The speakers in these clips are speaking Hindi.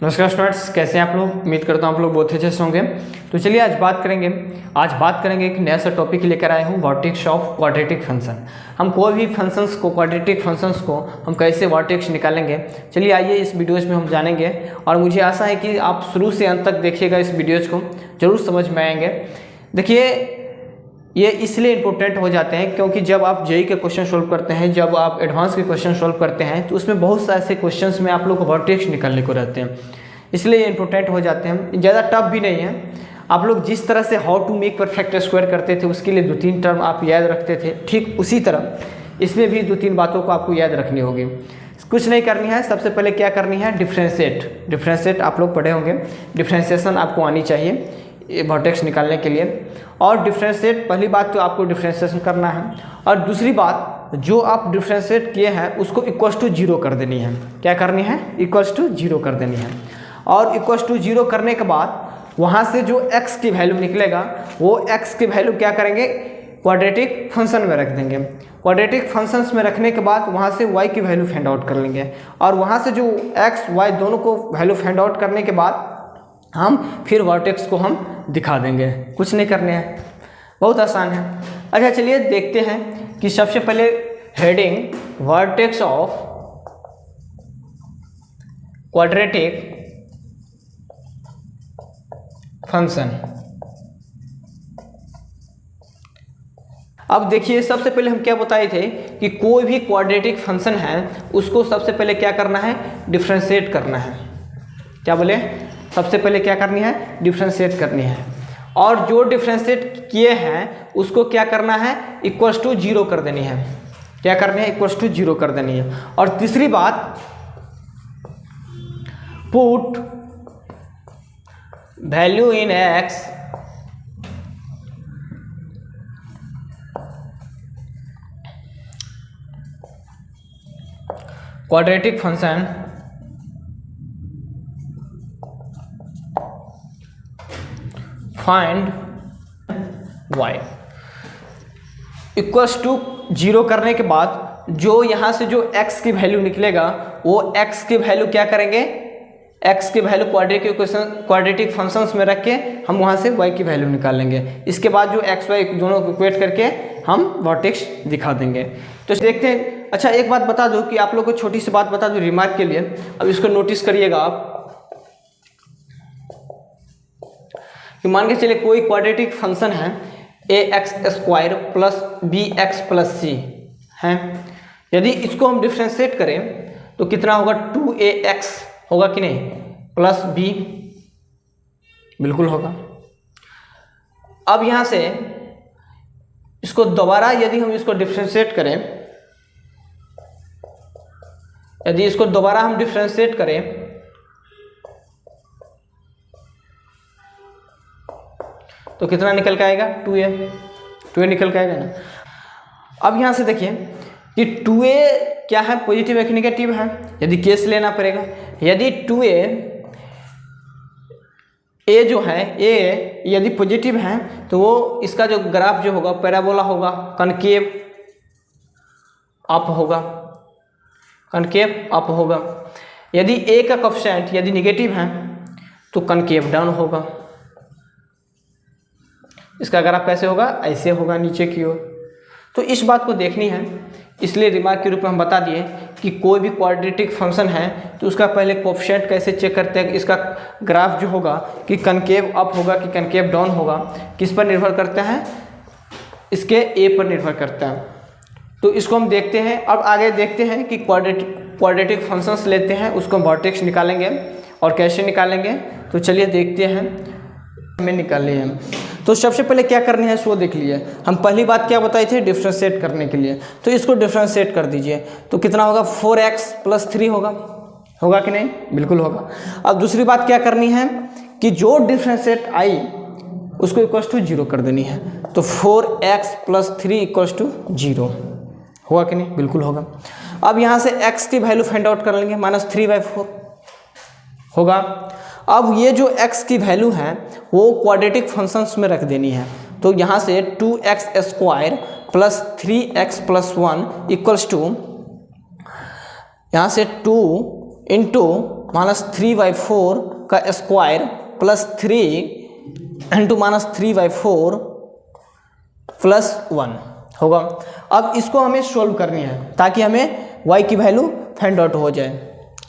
नमस्कार स्टूडेंट्स, कैसे हैं आप लोग। उम्मीद करता हूँ आप लोग बहुत अच्छे से होंगे। तो चलिए आज बात करेंगे एक नया सा टॉपिक लेकर आया हूँ, वर्टेक्स ऑफ क्वाड्रेटिक फंक्शन। हम कोई भी फंक्शंस को, क्वाड्रेटिक फंक्शंस को हम कैसे वर्टेक्स निकालेंगे, चलिए आइए इस वीडियोज़ में हम जानेंगे। और मुझे आशा है कि आप शुरू से अंत तक देखिएगा, इस वीडियोज़ को जरूर समझ में आएंगे। देखिए, ये इसलिए इम्पोर्टेंट हो जाते हैं क्योंकि जब आप जेईई के क्वेश्चन सोल्व करते हैं, जब आप एडवांस के क्वेश्चन सोल्व करते हैं, तो उसमें बहुत सारे ऐसे क्वेश्चंस में आप लोग को वर्टेक्स निकालने को रहते हैं, इसलिए ये इंपॉर्टेंट हो जाते हैं। ज़्यादा टफ भी नहीं है। आप लोग जिस तरह से how to make perfect square करते थे, उसके लिए 2-3 टर्म आप याद रखते थे, ठीक उसी तरह इसमें भी 2-3 बातों को आपको याद रखनी होगी। कुछ नहीं करनी है। सबसे पहले क्या करनी है, डिफ्रेंशिएट आप लोग पढ़े होंगे। डिफ्रेंशिएशन आपको आनी चाहिए वर्टेक्स निकालने के लिए। और डिफ्रेंशिएट, पहली बात तो आपको डिफ्रेंशिएशन करना है, और दूसरी बात जो आप डिफ्रेंशिएट किए हैं उसको इक्वल्स टू 0 कर देनी है। क्या करनी है, इक्वल्स टू 0 कर देनी है। और इक्वल्स टू 0 करने के बाद वहाँ से जो x की वैल्यू निकलेगा, वो x की वैल्यू क्या करेंगे, क्वाड्रेटिक फंक्शन में रख देंगे। क्वाड्रेटिक फंक्शंस में रखने के बाद वहाँ से y की वैल्यू फाइंड आउट कर लेंगे, और वहाँ से जो x y दोनों को वैल्यू फाइंड आउट करने के बाद हम फिर वर्टेक्स को हम दिखा देंगे। कुछ नहीं करने हैं, बहुत आसान है। अच्छा चलिए देखते हैं कि सबसे पहले heading vertex of quadratic function. अब देखिए, सबसे पहले हम क्या बताए थे कि कोई भी क्वाड्रेटिक फंक्शन है उसको सबसे पहले क्या करना है, डिफरेंशिएट करना है। क्या बोले, सबसे पहले क्या करनी है, डिफरेंशिएट करनी है। और जो डिफरेंशिएट किए हैं उसको क्या करना है, इक्वल्स टू 0 कर देनी है। क्या करनी है, इक्वल्स टू 0 कर देनी है। और तीसरी बात, put value in x quadratic function find y equals to 0 करने के बाद जो यहाँ से जो x की वैल्यू निकलेगा, वो x की वैल्यू क्या करेंगे, x की वैल्यू क्वाड्रेटिक फंक्शंस में रख के हम वहाँ से y की वैल्यू निकाल लेंगे। इसके बाद जो x y दोनों को इक्वेट करके हम वर्टेक्स दिखा देंगे। तो देखते हैं। अच्छा एक बात बता दूं कि आप लोग को छोटी सी बात बता दूं रिमार्क के लिए। अब इसको नोटिस करिएगा आप कि मान के चलिए कोई क्वाड्रेटिक फंक्शन है ax² plus bx plus c है। यदि इसको हम डिफ्रेंशिएट करें तो कितना होगा, 2ax होगा कि नहीं, प्लस b, बिल्कुल होगा। अब यहाँ से इसको दोबारा यदि हम इसको डिफ्रेंशिएट करें, यदि इसको दोबारा हम डिफ्रेंशिएट करें तो कितना निकल के आएगा, 2a निकल के आएगा ना। अब यहाँ से देखिए कि 2a क्या है, पॉजिटिव है कि नेगेटिव है, यदि केस लेना पड़ेगा। यदि 2a जो है, a यदि पॉजिटिव है तो वो इसका जो ग्राफ जो होगा पैराबोला होगा, कनकेव अप होगा, कनकेव अप होगा। यदि a का कोएफिशिएंट यदि नेगेटिव है तो कनकेव डाउन होगा। इसका ग्राफ कैसे होगा, ऐसे होगा नीचे की ओर। तो इस बात को देखनी है, इसलिए रिमार्क के रूप में हम बता दिए कि कोई भी क्वाड्रेटिक फंक्शन है तो उसका पहले कोएफिशिएंट कैसे चेक करते हैं, इसका ग्राफ जो होगा कि कनकेव अप होगा कि कनकेव डाउन होगा, किस पर निर्भर करता है, इसके ए पर निर्भर करता है। तो इसको हम देखते हैं। अब आगे देखते हैं कि क्वाड्रेटिक फंक्शंस लेते हैं, उसको वर्टेक्स निकालेंगे और कैसे निकालेंगे। तो चलिए देखते हैं, हमें निकालनी है। तो सबसे पहले क्या करनी है सो देख लिए। हम पहली बात क्या बताए थे, डिफरेंशिएट करने के लिए। तो इसको डिफरेंशिएट कर दीजिए तो कितना होगा, 4x प्लस 3 होगा कि नहीं, बिल्कुल होगा। अब दूसरी बात क्या करनी है कि जो डिफरेंशिएट आई उसको इक्वल्स टू 0 कर देनी है। तो 4x प्लस 3 इक्वल्स टू 0 होगा कि नहीं, बिल्कुल होगा। अब यहाँ से x की वैल्यू फाइंड आउट कर लेंगे, -3/4 होगा। अब ये जो x की वैल्यू है वो क्वाड्रेटिक फंक्शंस में रख देनी है। तो यहाँ से 2x² plus 3x plus 1 equals to, यहाँ से 2 इंटू -3/4 का स्क्वायर प्लस 3 इंटू -3/4 प्लस 1 होगा। अब इसको हमें सोल्व करनी है ताकि हमें y की वैल्यू फाइंड आउट हो जाए।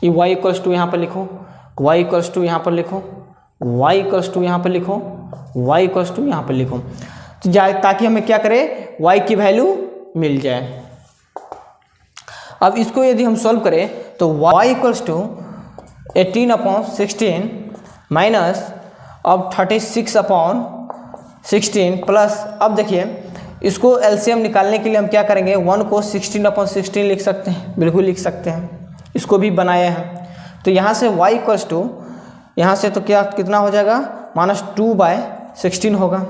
ये y इक्वल्स टू यहाँ पर लिखो, y इक्वल्स टू यहाँ पर लिखो, y इक्वल्स टू यहाँ पर लिखो, y इक्वल्स टू यहाँ पर लिखो, तो ताकि हमें क्या करें, y की वैल्यू मिल जाए। अब इसको यदि हम सॉल्व करें तो y इक्वल्स टू 18/16 माइनस अब 36/16 प्लस, अब देखिए इसको एलसीएम निकालने के लिए हम क्या करेंगे, 1 को 16/16 लिख सकते हैं, बिल्कुल लिख सकते हैं, इसको भी बनाया है। तो यहाँ से y इक्वल्स टू, यहाँ से तो क्या कितना हो जाएगा, -2/16 होगा,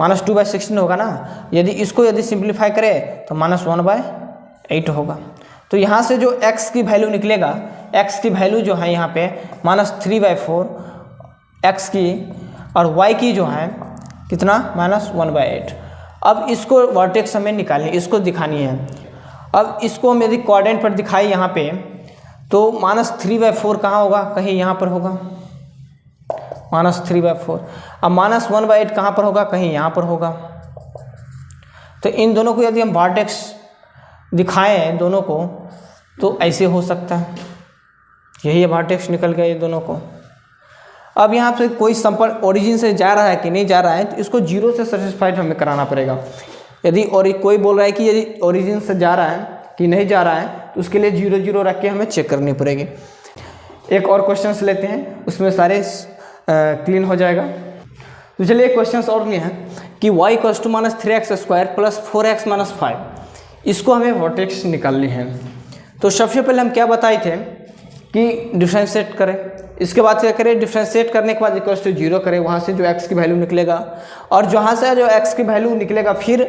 -2/16 होगा ना। यदि इसको यदि सिंप्लीफाई करें तो -1/8 होगा। तो यहाँ से जो x की वैल्यू निकलेगा, x की वैल्यू जो है यहाँ पे -3/4 x की, और y की जो है कितना, -1/8। अब इसको वर्टेक्स हमें निकालनी, इसको दिखानी है। अब इसको हम यदि कोऑर्डिनेट पर दिखाई यहाँ पे, तो -3/4 कहाँ होगा, कहीं यहाँ पर होगा, -3/4। अब -1/8 कहाँ पर होगा, कहीं यहाँ पर होगा। तो इन दोनों को यदि हम वर्टेक्स दिखाएं दोनों को, तो ऐसे हो सकता है, यही वर्टेक्स निकल गया ये दोनों को। अब यहाँ पे कोई संपर्क ओरिजिन से जा रहा है कि नहीं जा रहा है, तो इसको 0 से सेटिस्फाइड हमें कराना पड़ेगा। यदि और कोई बोल रहा है कि यदि ओरिजिन से जा रहा है कि नहीं जा रहा है, तो उसके लिए 0 0 रख के हमें चेक करनी पड़ेगी। एक और क्वेश्चन लेते हैं, उसमें सारे क्लीन हो जाएगा। तो चलिए एक क्वेश्चन और लिए हैं कि y equals to -3x² plus 4x - 5, इसको हमें वर्टेक्स निकालनी है। तो सबसे पहले हम क्या बताए थे कि डिफरेंशिएट करें, इसके बाद क्या करें, डिफरेंशिएट करने के बाद इक्वल्स टू 0 करें, वहाँ से जो x की वैल्यू निकलेगा, और जहाँ से जो x की वैल्यू निकलेगा फिर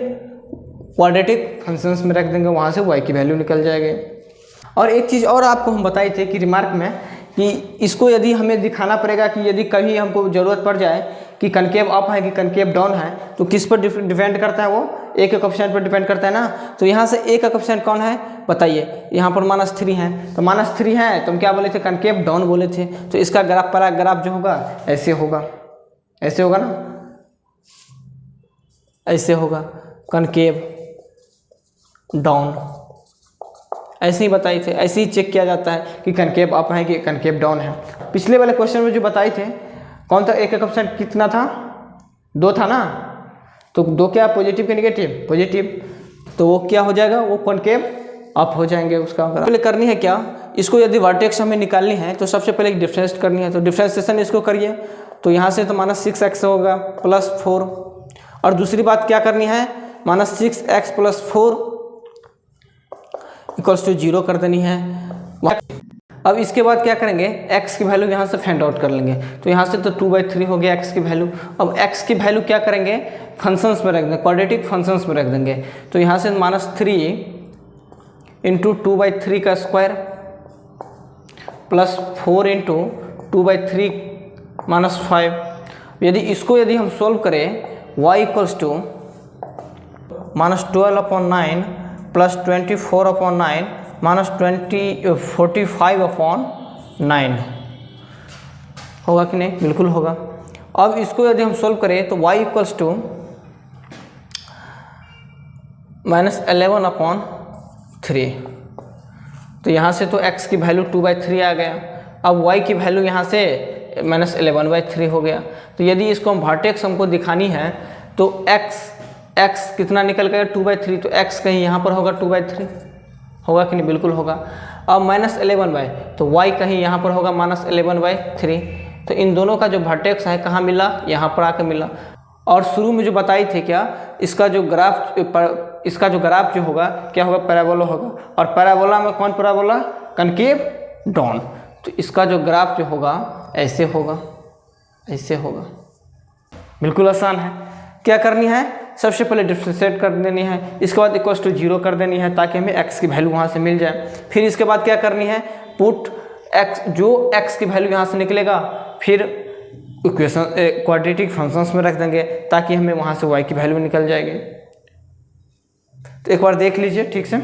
क्वाड्रेटिक फंक्शंस में रख देंगे, वहाँ से y की वैल्यू निकल जाएगी। और एक चीज़ और आपको हम बताए थे कि रिमार्क में, कि इसको यदि हमें दिखाना पड़ेगा कि यदि कभी हमको ज़रूरत पड़ जाए कि कनकेव अप है कि कनकेव डाउन है, तो किस पर डिपेंड करता है, वो एक कोएफिशिएंट पर डिपेंड करता है ना। तो यहाँ से एक कोएफिशिएंट कौन है बताइए, यहाँ पर -3 है, तो -3 है तो हम क्या बोले थे, कनकेव डाउन बोले थे। तो इसका ग्राफ जो होगा ऐसे होगा, ऐसे होगा ना, ऐसे होगा, कनकेव डाउन, ऐसे ही बताए थे। ऐसे ही चेक किया जाता है कि कनकेव अप है कि कनकेव डाउन है। पिछले वाले क्वेश्चन में जो बताए थे, कौन था, एक कोएफिशिएंट कितना था, 2 था ना, तो 2 क्या, पॉजिटिव के नेगेटिव, पॉजिटिव, तो वो क्या हो जाएगा, वो कनकेव अप हो जाएंगे। उसका पहले करनी है क्या, इसको यदि वर्टेक्स हमें निकालनी है तो सबसे पहले डिफरेंशिएट करनी है। तो डिफरेंशिएशन इसको करिए, तो यहाँ से तो -6x होगा प्लस 4, और दूसरी बात क्या करनी है, -6x + 4 इक्वल्स टू 0 कर देनी है। अब इसके बाद क्या करेंगे, x की वैल्यू यहाँ से फाइंड आउट कर लेंगे। तो यहाँ से तो 2/3 हो गया x की वैल्यू। अब x की वैल्यू क्या करेंगे, फंक्शंस में रख देंगे, क्वाड्रेटिक फंक्शंस में रख देंगे। तो यहाँ से -3 × 2/3 का स्क्वायर प्लस 4 × 2/3 - 5। यदि हम सोल्व करें, y इक्वल्स टू -12/9 प्लस 24/9 -45/9 होगा कि नहीं, बिल्कुल होगा। अब इसको यदि हम सोल्व करें तो y इक्वल्स टू -11/3। तो यहाँ से तो x की वैल्यू 2/3 आ गया। अब y की वैल्यू यहाँ से -11/3 हो गया। तो यदि इसको हम वर्टेक्स हमको दिखानी है तो x कितना निकल गया, 2/3, तो x कहीं यहाँ पर होगा 2/3, होगा कि नहीं, बिल्कुल होगा। अब -11/, तो y कहीं यहाँ पर होगा -11/3। तो इन दोनों का जो वर्टेक्स है कहाँ मिला, यहाँ पर आकर मिला। और शुरू में जो बताई थे क्या, इसका जो ग्राफ जो होगा क्या होगा, पैराबोला होगा। और पैराबोला में कौन पैराबोला, कनकेव डाउन। तो इसका जो ग्राफ जो होगा ऐसे होगा, ऐसे होगा। बिल्कुल आसान है। क्या करनी है, सबसे पहले डिफरेंशिएट कर देनी है, इसके बाद इक्वल्स टू 0 कर देनी है ताकि हमें x की वैल्यू वहाँ से मिल जाए। फिर इसके बाद क्या करनी है, पुट x, जो x की वैल्यू यहाँ से निकलेगा फिर इक्वेशन क्वाड्रेटिक फंक्शंस में रख देंगे ताकि हमें वहाँ से y की वैल्यू निकल जाएगी। तो एक बार देख लीजिए ठीक से।